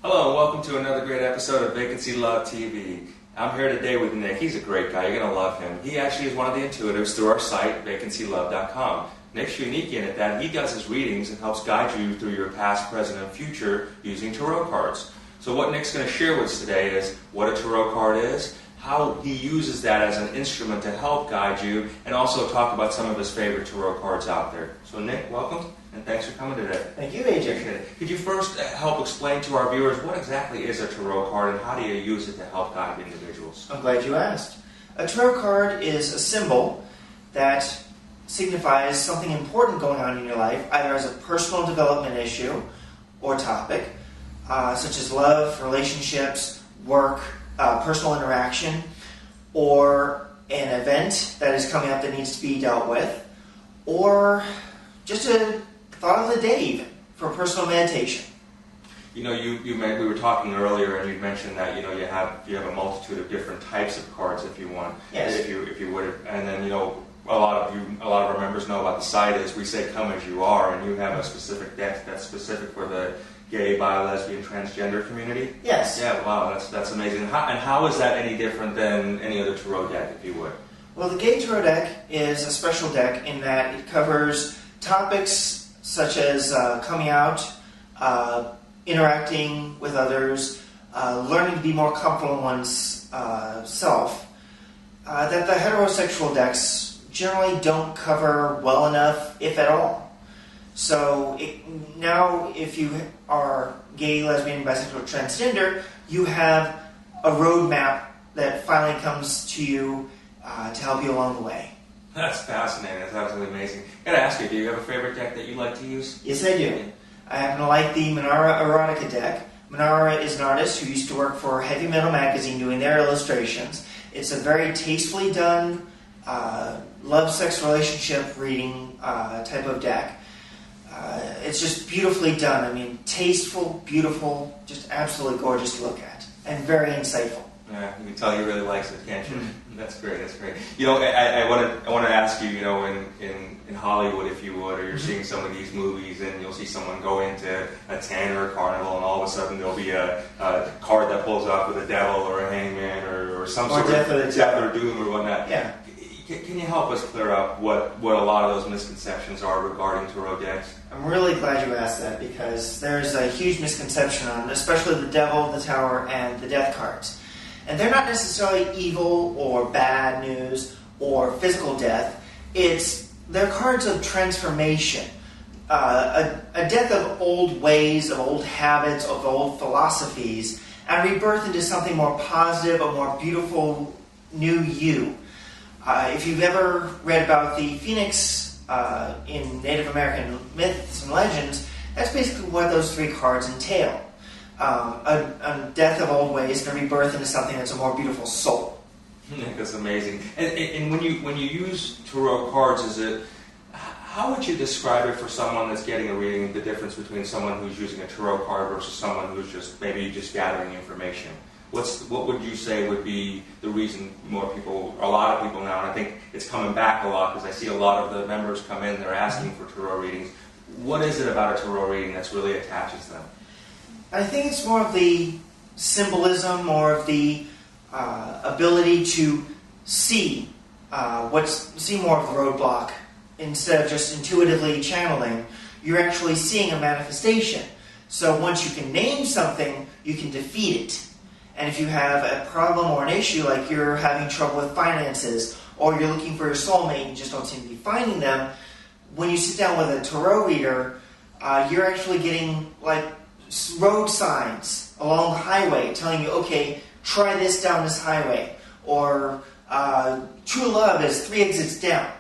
Hello and welcome to another great episode of Vacancy Love TV. I'm here today with Nick. He's a great guy. You're going to love him. He actually is one of the intuitives through our site, vacancylove.com. Nick's unique in it that he does his readings and helps guide you through your past, present, and future using tarot cards. So what Nick's going to share with us today is what a tarot card is, how he uses that as an instrument to help guide you, and also talk about some of his favorite tarot cards out there. So Nick, welcome, and thanks for coming today. Thank you, AJ. Appreciate it. Could you first help explain to our viewers what exactly is a tarot card and how do you use it to help guide individuals? I'm glad you asked. A tarot card is a symbol that signifies something important going on in your life, either as a personal development issue or topic, such as love, relationships, work, personal interaction, or an event that is coming up that needs to be dealt with, or just a thought of the day even, for personal meditation. You know, we were talking earlier, and you mentioned that you have a multitude of different types of cards if you want. Yes. If you would, and then a lot of our members know about the site is we say come as you are, and you have a specific deck that's specific for the gay, bi, lesbian, transgender community. Yes. Yeah. Wow, that's amazing. And how is that any different than any other tarot deck, if you would? Well, the gay tarot deck is a special deck in that it covers topics such as coming out, interacting with others, learning to be more comfortable in one's self, that the heterosexual decks generally don't cover well enough, if at all. So now if you are gay, lesbian, bisexual, transgender, you have a roadmap that finally comes to you to help you along the way. That's fascinating. That's absolutely amazing. I gotta ask you, do you have a favorite deck that you like to use? Yes, I do. I happen to like the Manara Erotica deck. Manara is an artist who used to work for Heavy Metal magazine doing their illustrations. It's a very tastefully done love, sex, relationship reading type of deck. It's just beautifully done. I mean, tasteful, beautiful, just absolutely gorgeous to look at, and very insightful. Yeah, you can tell he really likes it, can't you? Mm-hmm. That's great. That's great. I want to ask you. In Hollywood, if you would, or you're seeing some of these movies, and you'll see someone go into a tent or a carnival, and all of a sudden there'll be a card that pulls off with a devil or a hangman or some sort of death or doom or whatnot. Yeah. Can you help us clear up what a lot of those misconceptions are regarding tarot decks? I'm really glad you asked that, because there's a huge misconception on especially the devil, the tower, and the death cards. And they're not necessarily evil or bad news or physical death. They're cards of transformation, a death of old ways, of old habits, of old philosophies, and rebirth into something more positive, a more beautiful new you. If you've ever read about the phoenix in Native American myths and legends, that's basically what those three cards entail. A death of old ways and a rebirth into something that's a more beautiful soul. That's amazing. And when you use tarot cards, how would you describe it for someone that's getting a reading, the difference between someone who's using a tarot card versus someone who's just gathering information? What would you say would be the reason a lot of people now, and I think it's coming back a lot because I see a lot of the members come in, they're asking for tarot readings. What is it about a tarot reading that's really attaches them? I think it's more of the symbolism, more of the ability to see more of the roadblock. Instead of just intuitively channeling, you're actually seeing a manifestation. So once you can name something, you can defeat it. And if you have a problem or an issue, like you're having trouble with finances, or you're looking for your soulmate and you just don't seem to be finding them, when you sit down with a tarot reader, you're actually getting like road signs along the highway telling you, okay, try this down this highway, or true love is 3 exits down.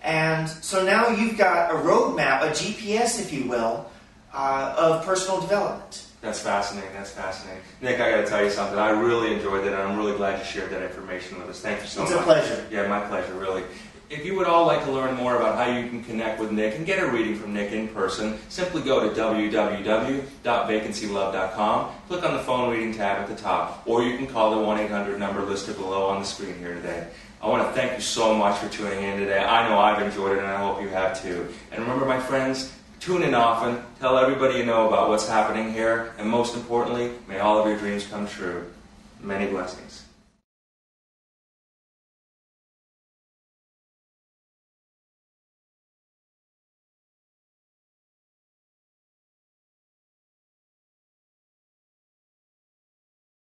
And so now you've got a roadmap, a GPS, if you will, of personal development. That's fascinating. That's fascinating. Nick, I got to tell you something. I really enjoyed it, and I'm really glad you shared that information with us. Thank you so much. It's a pleasure. Yeah, my pleasure, really. If you would all like to learn more about how you can connect with Nick and get a reading from Nick in person, simply go to www.vacancylove.com, click on the phone reading tab at the top, or you can call the 1-800 number listed below on the screen here today. I want to thank you so much for tuning in today. I know I've enjoyed it, and I hope you have too. And remember, my friends, Tune in often. Tell everybody you know about what's happening here. And most importantly, may all of your dreams come true. Many blessings.